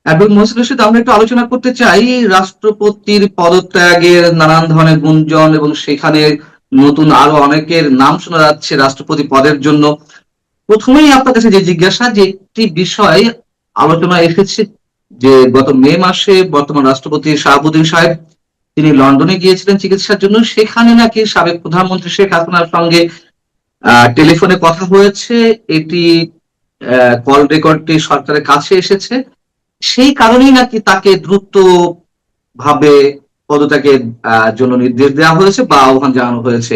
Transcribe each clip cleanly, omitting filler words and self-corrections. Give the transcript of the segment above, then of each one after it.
এবং মহসিনের সাথে আমরা একটু আলোচনা করতে চাই রাষ্ট্রপতির পদত্যাগের নানান ধরনের গুঞ্জন, এবং সেখানে নতুন আরো অনেকের নাম শোনা যাচ্ছে রাষ্ট্রপতি পদের জন্য। প্রথমেই আপনার কাছে যে জিজ্ঞাসা, যে একটি বিষয় আলোচনা এসেছে, যে গত মে মাসে বর্তমান রাষ্ট্রপতি শাহাবুদ্দিন সাহেব তিনি লন্ডনে গিয়েছিলেন চিকিৎসার জন্য। সেখানে নাকি সাবেক প্রধানমন্ত্রী শেখ হাসিনার সঙ্গে টেলিফোনে কথা হয়েছে। এটি কল রেকর্ডটি সরকারের কাছে এসেছে। সেই কারণেই নাকি তাকে দ্রুত ভাবে পদত্যাগের জন্য নির্দেশ দেওয়া হয়েছে বা আহ্বান জানানো হয়েছে।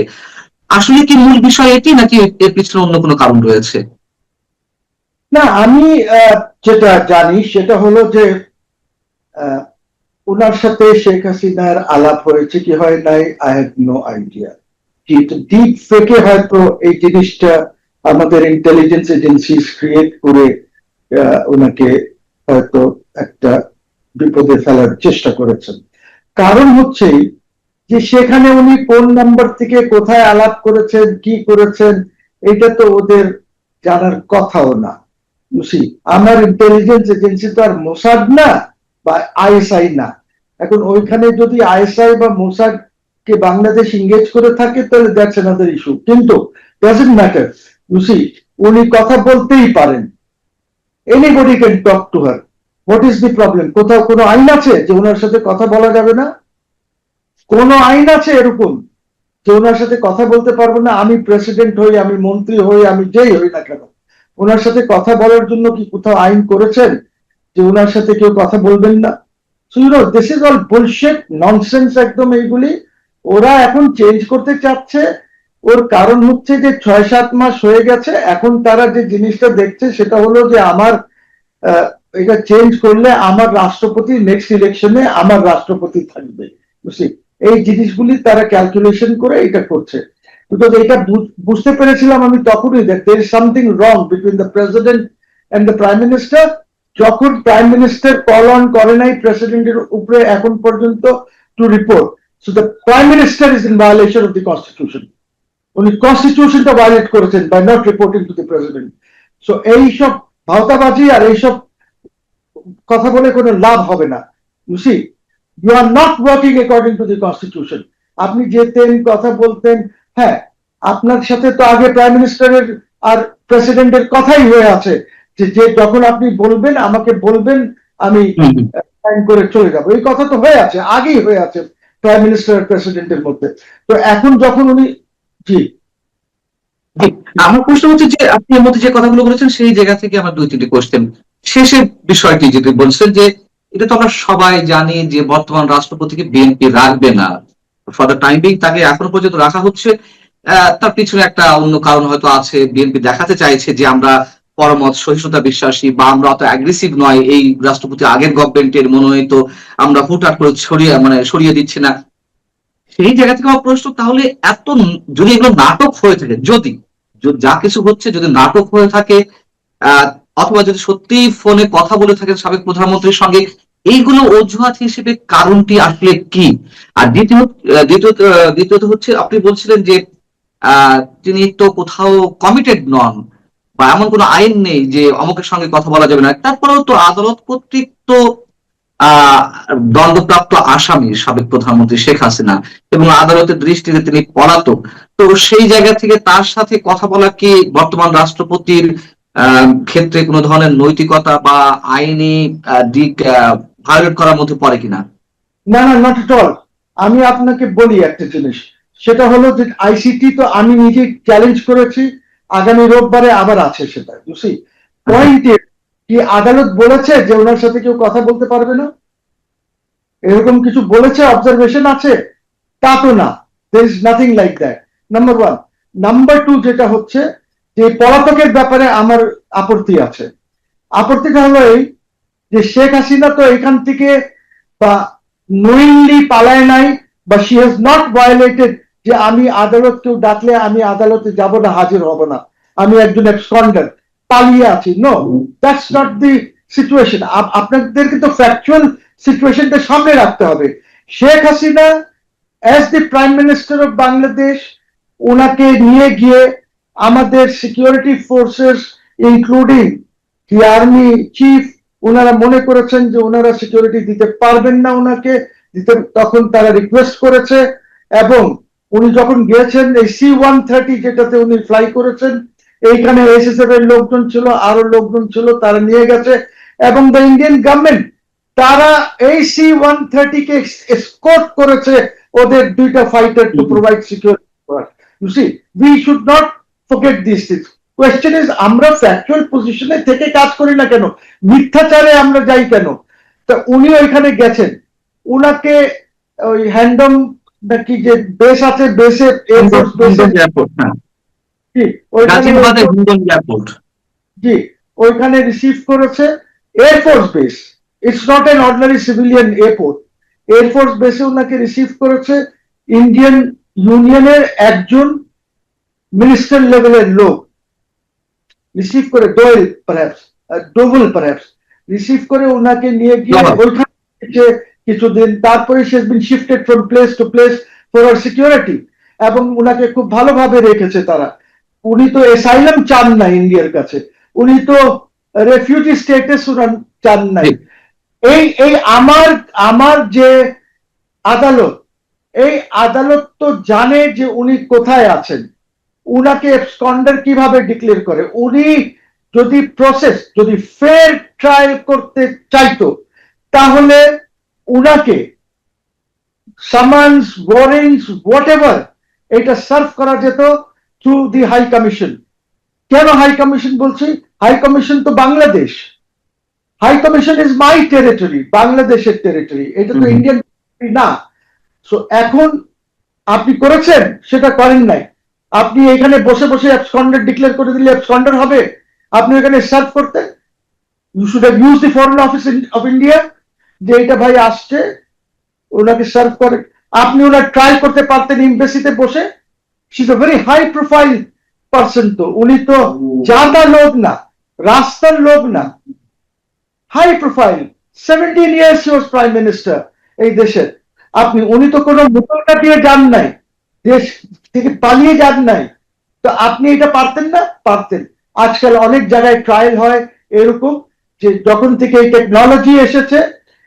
আসলে কি মূল বিষয় এটি, নাকি এর পিছনে অন্য কোনো কারণ রয়েছে? না, আমি যেটা জানি সেটা হলো যে ওনার সাথে শেখ হাসিনার আলাপ হয়েছে কি হয় নাই, আই হ্যাভ নো আইডিয়া। কিন্তু ডিপ ফেকে হয়তো এই জিনিসটা আমাদের ইন্টেলিজেন্স এজেন্সি ক্রিয়েট করে ওনাকে হয়তো একটা বিপদে ফেলার চেষ্টা করেছেন। কারণ হচ্ছে যে সেখানে উনি কোন নাম্বার থেকে কোথায় আলাপ করেছেন, কি করেছেন, এটা তো ওদের জানার কথাও না। বুঝি, আমার ইন্টেলিজেন্স এজেন্সি তো আর মোসাদ না বা আইএসআই না। এখন ওইখানে যদি আইএসআই বা মোসাদ কে বাংলাদেশ ইংগেজ করে থাকে তাহলে দ্যাটস অ্যানাদার ইস্যু, কিন্তু ডাজন্ট ম্যাটার। বুঝি, উনি কথা বলতেই পারেন, anybody can talk to her. What is the problem? কোথাও কোনো আইন আছে যে ওনার সাথে কথা বলা যাবে না? কোন আইন আছে এরকম যে ওনার সাথে কথা বলতে পারবো না? আমি প্রেসিডেন্ট হই, আমি মন্ত্রী হই, আমি যেই হই না কেন, ওনার সাথে কথা বলার জন্য কি কোথাও আইন করেছেন যে ওনার সাথে কেউ কথা বলবেন না? So you know, this is all bullshit, nonsense একদম এইগুলি। ওরা এখন চেঞ্জ করতে চাচ্ছে। ওর কারণ হচ্ছে যে 6-7 মাস হয়ে গেছে, এখন তারা যে জিনিসটা দেখছে সেটা হলো যে আমার এটা চেঞ্জ করলে আমার রাষ্ট্রপতি নেক্সট ইলেকশনে আমার রাষ্ট্রপতি থাকবে। বুঝলি, এই জিনিসগুলি তারা ক্যালকুলেশন করে এটা করছে। বিকজ এটা বুঝতে পেরেছিলাম আমি তখনই, that there is something wrong between the president and the prime minister. যখন প্রাইম মিনিস্টার কল অন করে নাই প্রেসিডেন্টের উপরে এখন পর্যন্ত to report, so the prime minister is in violation of the constitution. উনি কনস্টিটিউশনটা ভায়োলেট করেছেন by not reporting to the president. So এইসব ভাওতাবাজি আর এইসব কথা বলে কোনো লাভ হবে না। You see, you are not working according to the constitution. আপনি যেতেন, কথা বলতেন, হ্যাঁ, আপনার সাথে তো আগে প্রাইম মিনিস্টারের আর প্রেসিডেন্টের কথাই হয়ে আছে যে যখন আপনি বলবেন আমাকে বলবেন, আমি সাইন করে চলে যাবো। এই কথা তো হয়ে আছে, আগেই হয়ে আছে প্রাইম মিনিস্টার আর প্রেসিডেন্টের মধ্যে। তো এখন যখন উনি, জি, আমার প্রশ্ন হচ্ছে যে আপনি এর মধ্যে যে কথাগুলো বলেছেন সেই জায়গা থেকে আমার দুই তিনটি কোশ্চেন। শেষের বিষয়টি যদি বলছেন যে এটা তো আমরা সবাই জানি যে বর্তমান রাষ্ট্রপতিকে বিএনপি রাখবে না, ফর দ্য টাইম বিং তাকে এখনো পর্যন্ত রাখা হচ্ছে। তার পিছনে একটা অন্য কারণ হয়তো আছে। বিএনপি দেখাতে চাইছে যে আমরা পরমত সহিষ্ণুতা বিশ্বাসী, বা আমরা অত অ্যাগ্রেসিভ নয়, এই রাষ্ট্রপতি আগের গভর্নমেন্টের মনোনীত, আমরা হুটহাট করে সরিয়ে দিচ্ছি না। সেই জায়গা থেকে আমার প্রশ্ন, তাহলে এত যদি এগুলো নাটক হয়ে থাকে, যদি যা কিছু হচ্ছে যদি নাটক হয়ে থাকে, আহ অথবা যদি সত্যি ফোনে কথা বলে থাকেন সাবেক প্রধানমন্ত্রীর সঙ্গে, এইগুলো অজুহাত হিসেবে কারণটি আসলে কি? আর দ্বিতীয়ত হচ্ছে, আপনি বলছিলেন যে তিনি তো কোথাও কমিটেড নন, বা এমন কোনো আইন নেই যে অমুকের সঙ্গে কথা বলা যাবে না। তারপরেও তো আদালত কর্তৃক তো আহ দণ্ডপ্রাপ্ত আসামি সাবেক প্রধানমন্ত্রী শেখ হাসিনা, এবং আদালতের দৃষ্টিতে তিনি পলাতক। তো সেই জায়গা থেকে তার সাথে কথা বলা কি বর্তমান রাষ্ট্রপতির ক্ষেত্রে কোনো ধরনের নৈতিকতা বা আইনি দিক ভায়োলেট করার মধ্যে পড়ে কিনা? না না, নট এট অল। আমি আপনাকে বলি একটা জিনিস, সেটা হলো যে আইসিটি তো আমি নিজে চ্যালেঞ্জ করেছি, আগামী রোববারে আবার আছে সেটা। বুঝছি, পয়েন্ট কি আদালত বলেছে যে ওনার সাথে কেউ কথা বলতে পারবে না? এরকম কিছু বলেছে, অবজারভেশন আছে? তা তো না, there is nothing like that, number one. Number two, যেটা হচ্ছে যে পলাতকের ব্যাপারে আমার আপত্তি আছে। আপত্তিটা হলো এই যে শেখ হাসিনা তো এখান থেকে বা নোয়িংলি পালায় নাই, বা শি হ্যাজ নট ভায়োলেটেড যে আমি আদালত কেউ ডাকলে আমি আদালতে যাব না, হাজির হব না, আমি একজন এক্সকন্ডার পালিয়ে আছি। No, that's not the situation. আপনাদেরকে তো ফ্যাকচুয়াল সিচুয়েশনটা সামনে রাখতে হবে। Sheikh Hasina as the prime minister of Bangladesh, ওনাকে নিয়ে গিয়ে আমাদের security forces including the army chief ওনারা মনে করেছেন যে ওনারা সিকিউরিটি দিতে পারবেন না ওনাকে দিতে, তখন তারা রিকোয়েস্ট করেছে। এবং উনি যখন গিয়েছেন এই C-130 যেটাতে উনি ফ্লাই করেছেন, এইখানে SSF এর লোকজন ছিল, আরো লোকজন ছিল, তারা নিয়ে গেছে। এবং দ্য ইন্ডিয়ান গভর্নমেন্ট তারা এই C-130 কে এসকর্ট করেছে ওদের দুইটা fighter to provide security. You see, we should not forget this things. Question is, আমরা ফ্যাকচুয়াল পজিশনে থেকে কাজ করি না কেন, মিথ্যাচারে আমরা যাই কেন? তা উনি ওইখানে গেছেন, উনাকে ওই হ্যান্ডম নাকি যে বেস আছে, বেসে এয়ারফোর্স বেসে, এয়ারপোর্ট, হ্যাঁ, ওইখানে এয়ারপোর্ট, জি ওইখানে রিসিভ করেছে air force base. It's not an ordinary civilian airport. Air force বেসে ওনাকে রিসিভ করেছে ইন্ডিয়ান ইউনিয়নের একজন মিনিস্টার লেভেলের লোক রিসিভ করে, ডোভেল পারহ্যাপস রিসিভ করে ওনাকে নিয়ে গিয়ে ওইখানে কিছুদিন, তারপরে সে been shifted from place to place for security, এবং ওনাকে খুব ভালোভাবে রেখেছে তারা। উনি তো অ্যাসাইলাম চান না ইন্ডিয়ার কাছে, উনি তো রেফিউজি স্টেটাস উনার চান নাই। এই এই আমার আমার যে আদালত, এই আদালত তো জানে যে উনি কোথায় আছেন, উনাকে এবসকন্ডার কিভাবে ডিক্লেয়ার করে। উনি যদি প্রসেস, যদি ফেয়ার ট্রায়াল করতে চাইতো, তাহলে উনাকে সামান্স, ওয়ারেন্টস, হোয়াটএভার এটা সার্ভ করা যেত থ্রু দি হাই কমিশন। কেন হাই কমিশন বলছি? হাই কমিশন তো Bangladesh, high commission is my territory, বাংলাদেশের টেরিটরি, এটা তো ইন্ডিয়ান না। সো এখন আপনি করেছেন, সেটা করেন নাই। আপনি এখানে বসে বসে অ্যাবসকন্ডার ডিক্লেয়ার করে দিলে অ্যাবসকন্ডার হবে? আপনি এখানে সার্ভ করতেন। You should have use the foreign office of India, যে এটা ভাই আসছে, ওনাকে সার্ভ করে। আপনি ওনার ট্রায়াল করতে পারতেন এমবেসিতে বসে। She is a very high profile person, তো উনি তো জাদা লোক না, রাস্তার লোক না, high profile. 17 years he was prime minister এই দেশের। উনি তো কোনো মোটরটা দিয়ে যান নাই, দেশ থেকে পালিয়ে যান নাই। তো আপনি এটা পারতেন না? পারতেন। আজকাল অনেক জায়গায় ট্রায়াল হয় এরকম, যে যখন থেকে এই টেকনোলজি এসেছে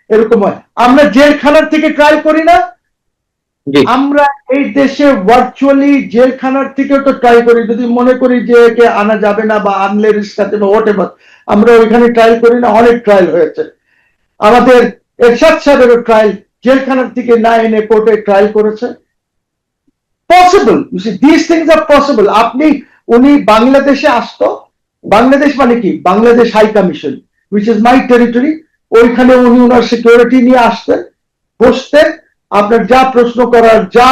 এরকম হয়। আমরা জেলখানার থেকে ট্রায়াল করি না, আমরা এই দেশে ভার্চুয়ালি জেলখানার থেকেও তো ট্রাই করি। যদি মনে করি যে একে আনা যাবে না বা আনলে রিস্ক আছে বা হোয়াট এভার, আমরা ওইখানে ট্রায়াল করি না। অনেক ট্রায়াল হয়েছে, আমাদের এরশাদ সাহেবেরও ট্রায়াল জেলখানার থেকে না এনে কোর্টে ট্রায়াল করেছে। Possible, you see, this things are possible. উনি বাংলাদেশে আসতো, বাংলাদেশ মানে কি, Bangladesh high commission which is my territory, ওইখানে উনি ওনার সিকিউরিটি নিয়ে আসতেন, বসতেন, আপনার যা প্রশ্ন করার, যা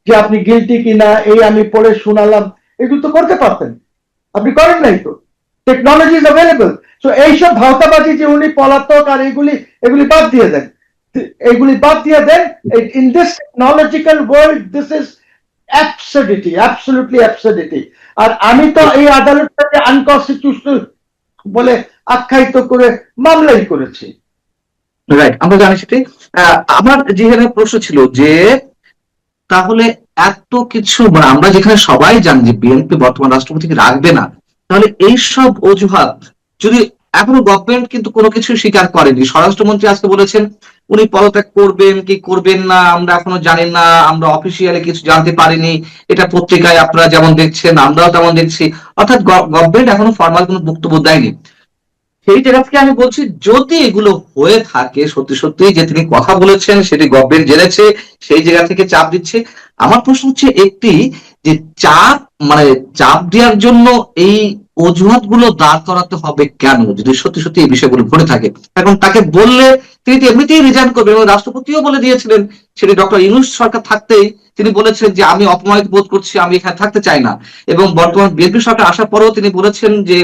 যে আপনি গিলটি কিনা এই আমি পড়ে শোনালাম, এগুলো তো করতে পারতেন। আপনি করেন নাই তো। Technology is available. সো এইসব ভাওতাবাজি যে উনি পলাতক আর এগুলি বাদ দিয়ে দেন, এগুলি বাদ দিয়ে দেন। In this technological world this is absurdity, absolutely absurdity. আর আমি তো এই আদালতটাকে আনকনস্টিটিউশনাল বলে আখ্যায়িত করে মামলাই করেছি। রাইট, আমরা জানি সেটাই। আমার যেখানে প্রশ্ন ছিল যে তাহলে এত কিছু, মানে আমরা যেখানে সবাই জানি যে বিএনপি বর্তমান রাষ্ট্রপতিকে রাখবে না, তাহলে এইসব অজুহাত যদি এখনো গভর্নমেন্ট কিন্তু কোনো কিছু স্বীকার করেনি। স্বরাষ্ট্রমন্ত্রী আজকে বলেছেন উনি পদত্যাগ করবেন কি করবেন না আমরা এখনো জানি না, আমরা অফিসিয়ালি কিছু জানতে পারিনি, এটা পত্রিকায় আপনারা যেমন দেখছেন আমরাও তেমন দেখছি। অর্থাৎ গভর্নমেন্ট এখনো ফর্মাল কোনো বক্তব্য দেয়নি। সেই জায়গা থেকে আমি বলছি, যদি এগুলো হয়ে থাকে সত্যি সত্যি যে তিনি কথা বলেছেন সেটি গভর্নমেন্ট জেনেছে, সেই জায়গা থেকে চাপ দিচ্ছে, আমার প্রশ্ন হচ্ছে একটি, যে চাপ, মানে চাপ দেওয়ার জন্য এই অজুহাত গুলো দাঁড় করাতে হবে কেন, যদি সত্যি সত্যি এই বিষয়গুলো ঘটে থাকে? এখন তাকে বললে তিনি তো এমনিতেই রিজাইন করবেন, এবং রাষ্ট্রপতিও বলে দিয়েছিলেন, সেটি ডক্টর ইউনূস সরকার থাকতেই তিনি বলেছেন যে আমি অপমানিত বোধ করছি, আমি এখানে থাকতে চাই না। এবং বর্তমান বিএনপি সরকার আসার পরেও তিনি বলেছেন যে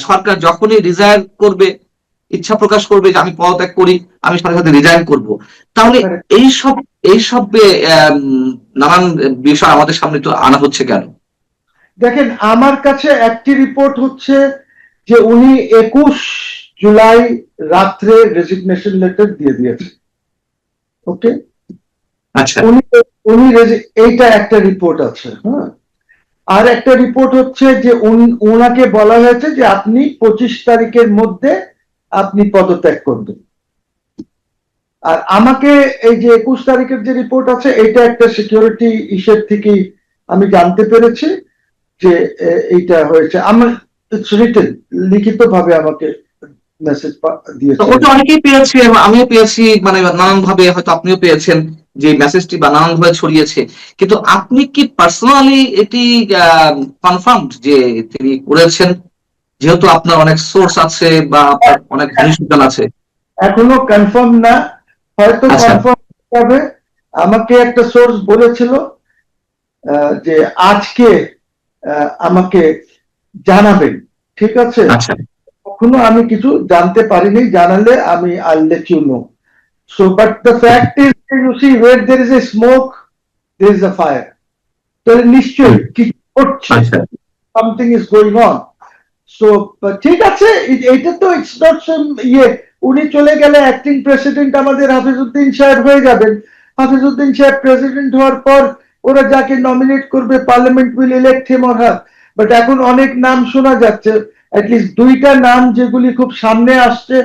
সরকার যখনই রিজাইন করবে, ইচ্ছা প্রকাশ করবে যে আমি পদত্যাগ করি, আমি সাথে সাথে রিজাইন করব। তাহলে এইসব নানান বিষয় আমাদের সামনে তো আনা হচ্ছে কেন? দেখেন, আমার কাছে একটি রিপোর্ট হচ্ছে যে উনি 21 জুলাই রাত্রে রেজিগনেশন লেটার দিয়ে দিয়েছে। ওকে, আচ্ছা, উনি এইটা একটা রিপোর্ট আছে। হ্যাঁ, আর একটা রিপোর্ট হচ্ছে যে ওনাকে বলা হয়েছে যে আপনি 25 তারিখের মধ্যে আপনি পদত্যাগ করবেন। আর আমাকে এই যে 21 তারিখের যে রিপোর্ট আছে, এটা একটা সিকিউরিটি ইস্যুর থেকেই আমি জানতে পেরেছি যে এইটা হয়েছে। আমার রিটেন, লিখিত ভাবে আমাকে মেসেজ তো দিয়েছে। ওটা অনেকেই পেয়েছে এবং আমিও পেয়েছি, মানে নানান ভাবে, হয়তো আপনিও পেয়েছেন যে মেসেজটি বা নানান ভাবে ছড়িয়েছে। কিন্তু আপনি কি পার্সোনালি এটি কনফার্মড যে তিনি করেছেন, যেহেতু আপনার অনেক সোর্স আছে বা আপনার অনেক ঘনিষ্ঠজন আছে? এখনো কনফার্ম না, হয়তো আচ্ছা কনফার্ম হবে। আমাকে একটা সোর্স বলেছিল যে আজকে আমাকে জানাবেন, ঠিক আছে। আচ্ছা কখনো আমি কিছু জানতে পারিনি, জানালে আমি I let you know. So but the fact is, you see where there is a smoke there is a fire. তাহলে নিশ্চয়ই কিছু হচ্ছে, আচ্ছা something is going on. So ঠিক আছে, এটা তো ইটস নট ইয়ে, উনি চলে গেলে অ্যাক্টিং প্রেসিডেন্ট আমাদের হাফিজউদ্দিন সাহেব হয়ে যাবেন। হাফিজউদ্দিন সাহেব প্রেসিডেন্ট হওয়ার পর ওরা যাকে নমিনেট করবে, parliament will elect him or her. But এখন অনেক নাম শোনা যাচ্ছে, অ্যাটলিস্ট দুইটা নাম যেগুলি খুব সামনে আসছে,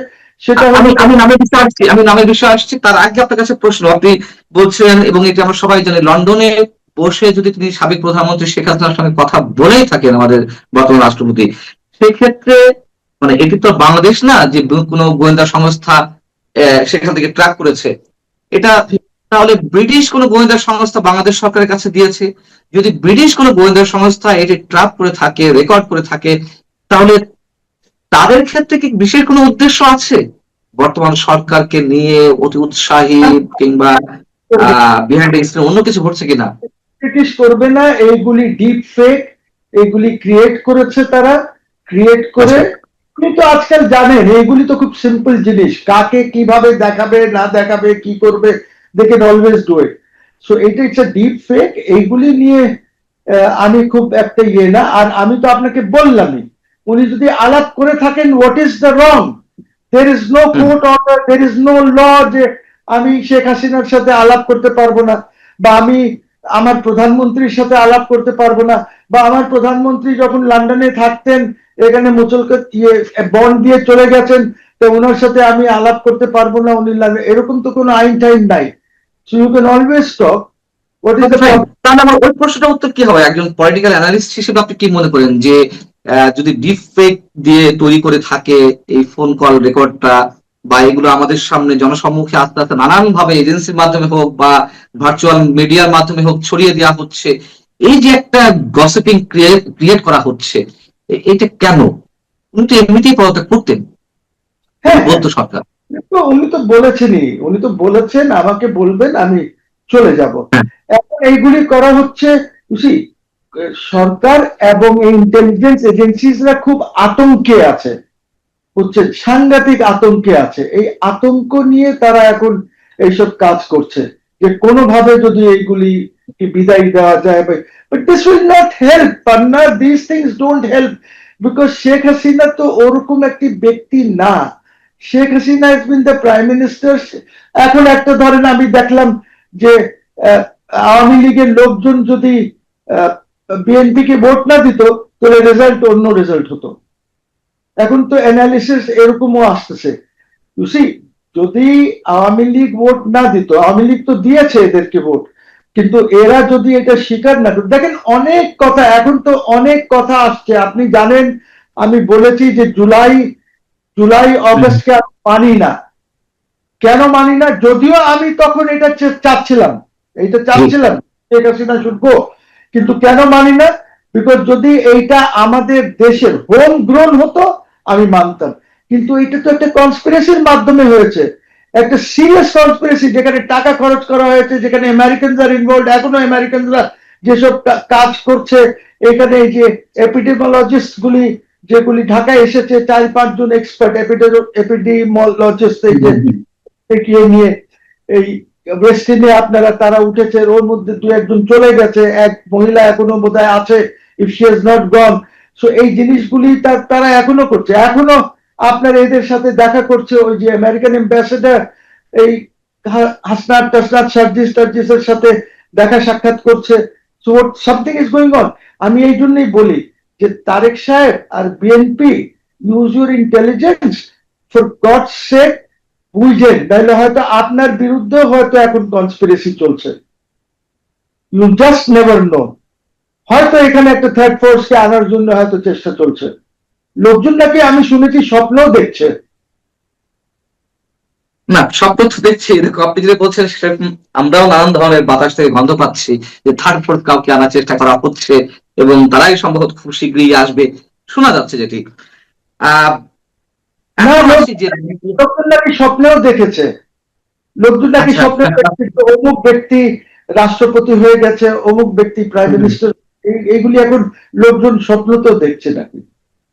সেটা হলো। আমি আমি নামের বিষয়ে আসছি, আমি নামের বিষয়ে আসছি। তার আগে আপনার কাছে প্রশ্ন, আপনি বলছেন এবং এটা আমরা সবাই জানি, লন্ডনে বসে যদি তিনি সাবেক প্রধানমন্ত্রী শেখ হাসিনার সঙ্গে কথা বলেই থাকেন আমাদের বর্তমান রাষ্ট্রপতি, সেক্ষেত্রে মানে এটি তো বাংলাদেশ না যে কোনো গোয়েন্দা সংস্থা সেখান থেকে ট্র্যাক করেছে এটা। তাহলে ব্রিটিশ কোনো গোয়েন্দা সংস্থা বাংলাদেশ সরকারের কাছে দিয়েছে? যদি ব্রিটিশ কোনো গোয়েন্দা সংস্থা এটি ট্র্যাক করে থাকে, রেকর্ড করে থাকে, তাহলে তাদের ক্ষেত্রে কি বিশেষ কোনো উদ্দেশ্য আছে বর্তমান সরকারকে নিয়ে অতি উৎসাহী, কিংবা বিহাইন্ড দ্য স্ক্রিন অন্য কিছু ঘটছে কিনা? ব্রিটিশ করবে না, এইগুলি ডিপ ফেক, এগুলি ক্রিয়েট করেছে তারা, ক্রিয়েট করে। আচ্ছা আপনি তো আজকাল জানেন এইগুলি তো খুব সিম্পল জিনিস, কাকে কিভাবে দেখাবে না দেখাবে কি করবে, they can always do it. So এটা ইটস আ ডিপ ফেক, এইগুলি নিয়ে আমি খুব একটা ইয়ে না। আর আমি তো আপনাকে বললামই, উনি যদি আলাপ করে থাকেন, what is the wrong? There is no hmm court order, there is no law যে আমি শেখ হাসিনার সাথে আলাপ করতে পারবো না, বা আমি আমার প্রধানমন্ত্রীর সাথে আলাপ করতে পারবো না, বা আমার প্রধানমন্ত্রী যখন লন্ডনে থাকতেন এখানে মুচলকে বন্ড দিয়ে চলে গেছেন, তো ওনার সাথে আমি আলাপ করতে পারবো না, উনি এরকম তো কোনো আইন টাইন নাই। So you can always talk. What is the fine. Problem? তাহলে আমার ওই প্রশ্নটার উত্তর কি হবে, একজন পলিটিক্যাল অ্যানালিস্ট হিসেবে আপনি কি মনে করেন যে যদি ডিপ ফেক দিয়ে তৈরি করে থাকে এই ফোন কল রেকর্ডটা, বা এগুলো আমাদের সামনে জনসম্মুখে আস্তে আস্তে নানান ভাবে এজেন্সির মাধ্যমে হোক বা ভার্চুয়াল মিডিয়ার মাধ্যমে হোক ছড়িয়ে দেওয়া হচ্ছে, এই যে একটা গসিপিং ক্রিয়েট করা হচ্ছে, এটা কেন? উনি তো এমনিতেই পদত্যাগ করতেন যদি হ্যাঁ হ্যাঁ, বলতো সরকার। তো উনি তো বলেছেনই, উনি তো বলেছেন আমাকে বলবেন আমি চলে যাব। হ্যাঁ এখন এইগুলি করা হচ্ছে, বুঝি, সরকার এবং ইন্টেলিজেন্স এজেন্সিসরা খুব আতঙ্কে আছে, বুঝছেন, সাংঘাতিক আতঙ্কে আছে। এই আতঙ্ক নিয়ে তারা এখন এইসব কাজ করছে যে কোনোভাবে যদি এইগুলি কি বিদায় দেওয়া যায়। But this will not help, Panna, this things don't help, because Sheikh Hasina তো ওরকম একটি ব্যক্তি না। Sheikh Hasina has been the prime minister. এখন একটা ধরেন আমি দেখলাম যে আওয়ামী লীগের লোকজন যদি বিএনপি কে ভোট না দিত, তাহলে রেজাল্ট অন্য রেজাল্ট হতো। এখন তো অ্যানালিসিস এরকমও আসতেছে, ইউ সি, যদি আওয়ামী লীগ ভোট না দিত, আওয়ামী লীগ তো দিয়েছে এদেরকে ভোট, কিন্তু এরা যদি এটা স্বীকার না করে, দেখেন অনেক কথা, এখন তো অনেক কথা আসছে, আপনি জানেন আমি বলেছি যে জুলাই জুলাই অগস্টকে আমি মানি না। কেন মানি না? যদিও আমি তখন এটা চাচ্ছিলাম, এটা জি চাচ্ছিলাম শেখ হাসিনা শুনবো, কিন্তু কেন মানি না? বিকজ যদি এইটা আমাদের দেশের হোম গ্রোন হতো আমি মানতাম, কিন্তু এটা তো একটা কনস্পিরেসির মাধ্যমে হয়েছে, একটা সিরিয়াস কনস্পিরেসি, যেখানে টাকা খরচ করা হয়েছে, যেখানে আমেরিকানরা ইনভলভ, এখনো আমেরিকানরা যেসব কাজ করছে এখানে, এই যে এপিডেমিওলজিস্ট গুলি যেগুলি ঢাকায় এসেছে, 4-5 জন এক্সপার্ট এপিডেমিওলজিস্ট, এই যে দেখিয়ে নিয়ে এই ওয়েস্টিনে আপনারা তারা উঠেছে, ওর মধ্যে 2-1 জন চলে গেছে, এক মহিলা এখনো বোধহয় আছে, if she has not gone. So এই জিনিসগুলি তারা এখনো করছে, এখনো আপনার এদের সাথে দেখা করছে, ওই যে আমেরিকান অ্যাম্বাসেডার এই হাসনাত টাসনাত সার্জিসের সাথে দেখা সাক্ষাৎ করছে। So something is going on. আমি এই জন্যই বলি যে তারেক সাহেব আর BNP, use your intelligence, for God sake বুঝেন, তাহলে হয়তো আপনার বিরুদ্ধে হয়তো এখন কনস্পিরেসি চলছে, ইউ জাস্ট নেভার নো। হয়তো এখানে একটা থার্ড ফোর্সকে আনার জন্য হয়তো চেষ্টা চলছে। লোকজন নাকি আমি শুনেছি স্বপ্নও দেখছে। না, স্বপ্ন তো দেখছি, দেখো আপনি যেটা বলছেন সেরকম আমরাও নানান ধরনের বাতাস থেকে গন্ধ পাচ্ছি যে থার্ড ফোর্থ কাউকে আনার চেষ্টা করা হচ্ছে এবং তারাই সম্ভবত খুব শীঘ্রই আসবে, শোনা যাচ্ছে যেটি। আহ না, এখন আসি যে লোকজন নাকি স্বপ্নেও দেখেছে, লোকজন নাকি আচ্ছা। স্বপ্নে দেখছে যে অমুক ব্যক্তি রাষ্ট্রপতি হয়ে গেছে, অমুক ব্যক্তি প্রাইম মিনিস্টার, এইগুলি এখন লোকজন স্বপ্নতেও দেখছে নাকি।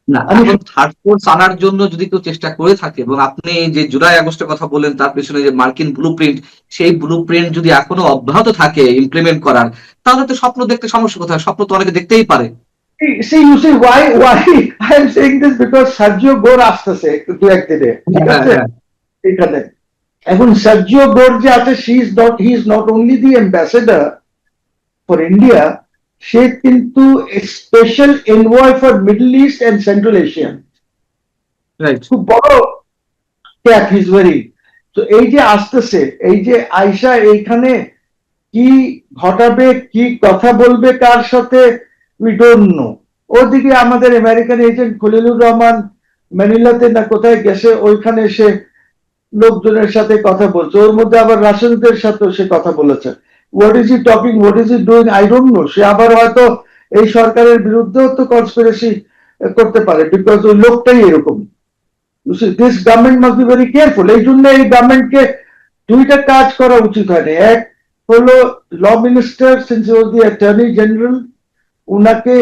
না, আমি এখন থার্ড ফোর্স আনার জন্য যদি কেউ চেষ্টা করে থাকে এবং আপনি যে জুলাই আগস্টের কথা বললেন তার পেছনে যে মার্কিন ব্লুপ্রিন্ট, সেই ব্লুপ্রিন্ট যদি এখনো অব্যাহত থাকে ইমপ্লিমেন্ট করার, তাহলে তো স্বপ্ন দেখতে সমস্যা কোথায়? স্বপ্ন তো অনেকে দেখতেই পারে। see you see why I am saying this because Sergio গোর আসতেছে দু একদিনে, ঠিক হ্যাঁ, আছে হ্যাঁ। এখানে। এখন সার্জিও গোর যে আছে, he is not only the ambassador for India, সে কিন্তু special envoy for middle east and central Asia, right. খুব বড় ক্যাপ হিজ ওয়েরিং। তো এই যে আসতেছে, এই যে আয়শা এইখানে কি ঘটাবে, কি কথা বলবে কার সাথে, উই ডোন্ট নো। ওদিকে আমাদের আমেরিকান এজেন্ট খলিলুর রহমান ম্যানিলাতে না কোথায় গেছে, ওইখানে সে লোকজনের সাথে কথা বলছে, ওর মধ্যে আবার রাশিয়ানদের সাথেও সে কথা বলেছে। What is he talking, what is he doing, I don't know. সে আবার হয়তো এই সরকারের বিরুদ্ধেও তো কনস্পিরেসি করতে পারে, বিকজ ওই লোকটাই এরকম। This government must be very careful. এই জন্য এই গভর্নমেন্টকে দুইটা কাজ করা উচিত হয়নি। এক হলো ল মিনিস্টার, সিন্স ওয়াজ দি অ্যাটর্নি জেনারেল, উনাকে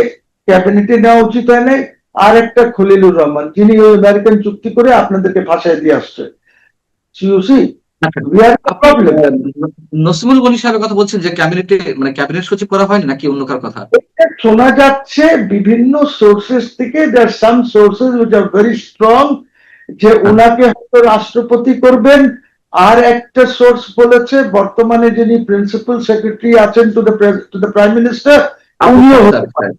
ক্যাবিনেটে নেওয়া উচিত হয় নাই। আর একটা খলিলুর রহমান, যিনি ওই আমেরিকান চুক্তি করে আপনাদেরকে ভাষায় দিয়ে আসছে। You see, we have a আপনি problem. নসিমুল গনি সাহেবের কথা বলছেন যে ক্যাবিনেটে, মানে ক্যাবিনেট সচিব করা হয়নি নাকি অন্য কার কথা? এটা শোনা যাচ্ছে বিভিন্ন সোর্সেস থেকে, there are some sources which are very strong যে উনাকে হয়তো রাষ্ট্রপতি করবেন। আর একটা সোর্স বলেছে বর্তমানে যিনি প্রিন্সিপাল সেক্রেটারি আছেন টু দ্য প্রাইম মিনিস্টার, উনিও হতে পারেন।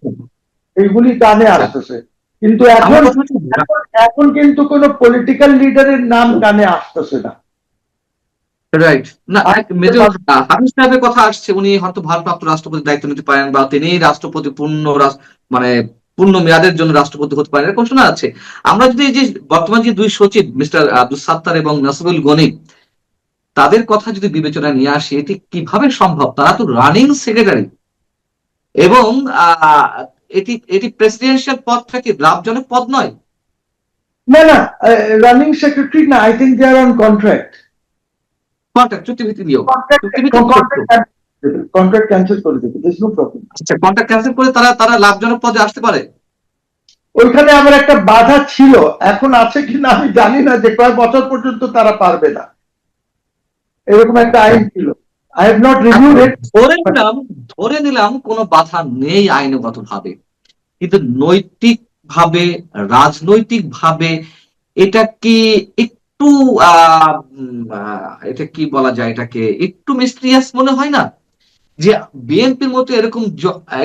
এইগুলি কানে আসতেছে, কিন্তু আমার এখন কথা হচ্ছে এখন কিন্তু কোন পলিটিক্যাল লিডারের নাম কানে আসতেছে না। রাইট। না, এক মেজর হাফিজ সাহেবের কথা আসছে, উনি হয়তো ভারপ্রাপ্ত রাষ্ট্রপতির দায়িত্ব নিতে পারেন বা তিনি রাষ্ট্রপতি মানে পূর্ণ মেয়াদের জন্য রাষ্ট্রপতি হতে পারেন, এরকম শোনা যাচ্ছে। আমরা যদি এই যে বর্তমান যে দুই সচিব মিস্টার আব্দুল সাত্তার এবং নাসিবুল গনি, তাদের কথা যদি বিবেচনায় নিয়ে আসি, এটি কিভাবে সম্ভব? তারা তো রানিং সেক্রেটারি এবং আহ, এটি এটি প্রেসিডেন্সিয়াল পদটা কি লাভজনক পদ নয়? না না, রানিং সেক্রেটারি না, I think they are on contract. Contract, চুক্তিভিত্তিক নিয়োগ, চুক্তিভিত্তিক নিয়োগ তো। কন্ট্রাক্ট ক্যান্সেল করে দেবে, দিস নো প্রবলেম। আচ্ছা, কন্ট্রাক্ট ক্যান্সেল করে তারা তারা লাভজনক পদে আসতে পারে? ওইখানে আমার একটা বাধা ছিল, এখন আছে কিনা আমি জানি না, যে কয়েক বছর পর্যন্ত তারা পারবে না, এরকম একটা আইন ছিল। আই হ্যাভ নট রিভিউড ইট। ধরে নিলাম কোনো বাধা নেই আইনগত ভাবে, কিন্তু নৈতিক ভাবে, রাজনৈতিক ভাবে এটা কি একটু এটা কি বলা যায়, এটাকে একটু মিস্ট্রিয়াস মনে হয় না? যে বিএনপির মতো এরকম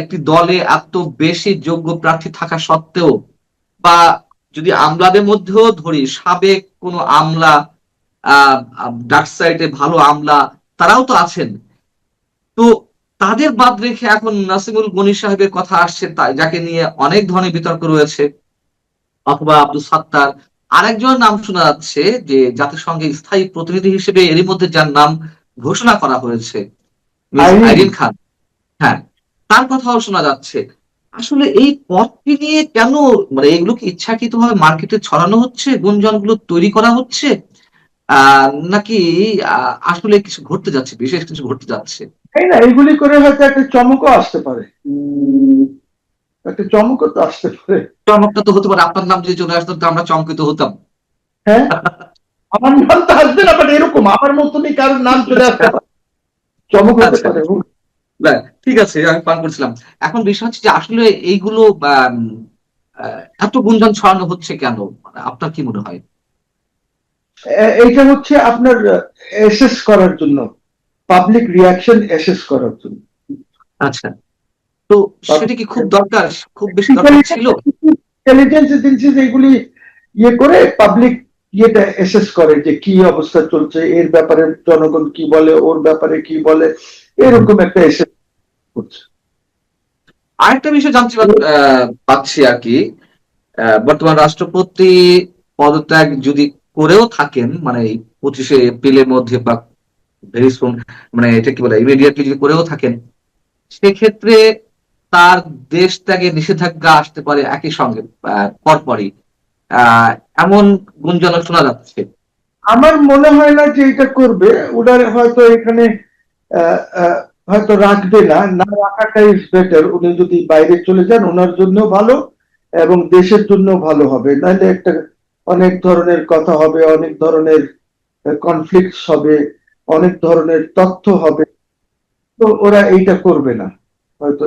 একটি দলে এত বেশি যোগ্য প্রার্থী থাকা সত্ত্বেও, বা যদি আমলাদের মধ্যেও ধরি, সাবেক কোন আমলা, ডাক সাইডে ভালো আমলা, তারাও তো আছেন, তো তাদের বাদ রেখে এখন নাসিমুল গনি সাহেবের কথা আসছে, যাকে নিয়ে অনেক ধরনের বিতর্ক রয়েছে, অথবা আব্দুল সাত্তার, আরেকজন নাম শোনা যাচ্ছে যে জাতিসংঘের স্থায়ী প্রতিনিধি হিসেবে এরই মধ্যে যার নাম ঘোষণা করা হয়েছে, মিস আইরিন খান। হ্যাঁ, তার কথাও শোনা যাচ্ছে। আসলে এই পথটি নিয়ে কেন, মানে এগুলো কি ইচ্ছাকৃতভাবে মার্কেটে ছড়ানো হচ্ছে, গুঞ্জনগুলো তৈরি করা হচ্ছে, নাকি আসলে কিছু ঘটতে যাচ্ছে, বিশেষ কিছু ঘটতে যাচ্ছে? তাই না, এইগুলি করে হয়তো একটা চমকও আসতে পারে, একটা চমকও তো আসতে পারে। চমকটা তো হতে পারে, আপনার নাম যদি চলে আসতো তো আমরা চমকিত হতাম। হ্যাঁ, আমার নাম তো আসবে না, বাট এরকম আমার মতনই কারোর নাম চলে আসতে পারে, চমক হতে আচ্ছা, পারে। ঠিক আছে, আমি পান করছিলাম। এখন বিষয় হচ্ছে যে আসলে এইগুলো এত গুঞ্জন ছড়ানো হচ্ছে কেন, মানে আপনার কি মনে হয়? এইটা হচ্ছে আপনার এসেস করার জন্য, পাবলিক রিয়াকশন এসেস করার জন্য। আচ্ছা, তো সেটা কি খুব দরকার, খুব বেশি দরকার ছিল? ইন্টেলিজেন্স এজেন্সিজ এইগুলি ইয়ে করে পাবলিক ইয়েটা এসেস করে যে কি অবস্থা চলছে, এর ব্যাপারে জনগণ কি বলে, ওর ব্যাপারে কি বলে, এরকম একটা এসেস করছে। আরেকটা বিষয় জানতে পাচ্ছি আর কি, বর্তমান রাষ্ট্রপতি পদত্যাগ যদি করেও থাকেন, মানে এই 25শে এপ্রিলের মধ্যে বা ভেরি সুন, মানে এটা কি বলে ইমিডিয়েটলি যদি করেও থাকেন, সেক্ষেত্রে তার দেশ ত্যাগে নিষেধাজ্ঞা আসতে পারে একই সঙ্গে পরপরই, আহ এমন গুঞ্জন শোনা যাচ্ছে। আমার মনে হয় না যে এটা করবে। ওনার হয়তো এখানে আহ, আহ, হয়তো রাখবে না, না রাখাটাই ইজ বেটার। উনি যদি বাইরে চলে যান ওনার জন্য ভালো এবং দেশের জন্য ভালো হবে, নাহলে একটা অনেক ধরনের কথা হবে, অনেক ধরনের কনফ্লিক্ট হবে, অনেক ধরনের তথ্য হবে। তো ওরা এইটা করবে না হয়তো।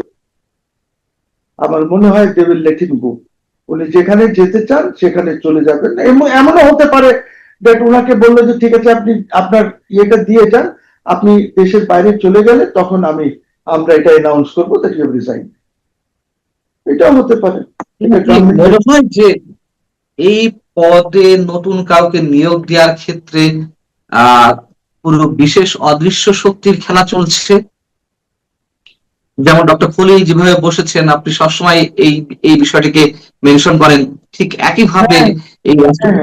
আমার মনে হয় দে উইল লেট হিম গো। উনি যেখানে যেতে চান সেখানে চলে যাবেন। এমনও হতে পারে দ্যাট ওনাকে বললো যে ঠিক আছে আপনি আপনার ইয়েটা দিয়ে যান, আপনি দেশের বাইরে চলে গেলে তখন আমরা এটা অ্যানাউন্স করবো দ্যাট ইউ হ্যাভ রিজাইন। এটাও হতে পারে। এটা কি মনে গভর্নমেন্টের। হয় যে এই পদে নতুন কাউকে নিয়োগ দেওয়ার ক্ষেত্রে আহ পুরো বিশেষ অদৃশ্য শক্তির খেলা চলছে? যেমন ডক্টর খলিল যেভাবে বসেছেন, আপনি সবসময় এই এই বিষয়টিকে মেনশন করেন, ঠিক একইভাবে হ্যাঁ, এই হ্যাঁ,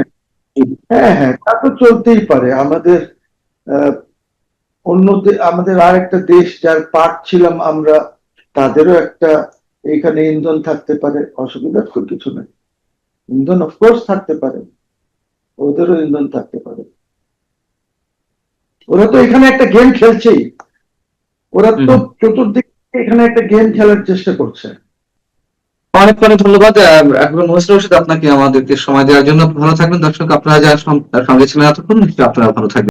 হ্যাঁ, হ্যাঁ, তা তো চলতেই পারে। আমাদের আহ, আমাদের আর একটা দেশ যার পার্ট ছিলাম আমরা, তাদেরও একটা এখানে ইন্ধন থাকতে পারে, অসুবিধার তো কিছু নেই। ইন্ধন অফকোর্স থাকতে পারে, ওদেরও ইন্ধন থাকতে পারে। ওরা তো এখানে একটা গেম খেলছেই। ওরা হুম, তো হুম। চতুর্দিক থেকে এখানে একটা গেম খেলার চেষ্টা করছে। অনেক অনেক ধন্যবাদ এখন মহিষ রশিদ আপনাকে আমাদেরকে সময় দেওয়ার জন্য। ভালো থাকবেন দর্শক, আপনারা যারা সঙ্গে ছিলেন এতক্ষণ, নিশ্চয়ই আপনারা ভালো থাকবেন।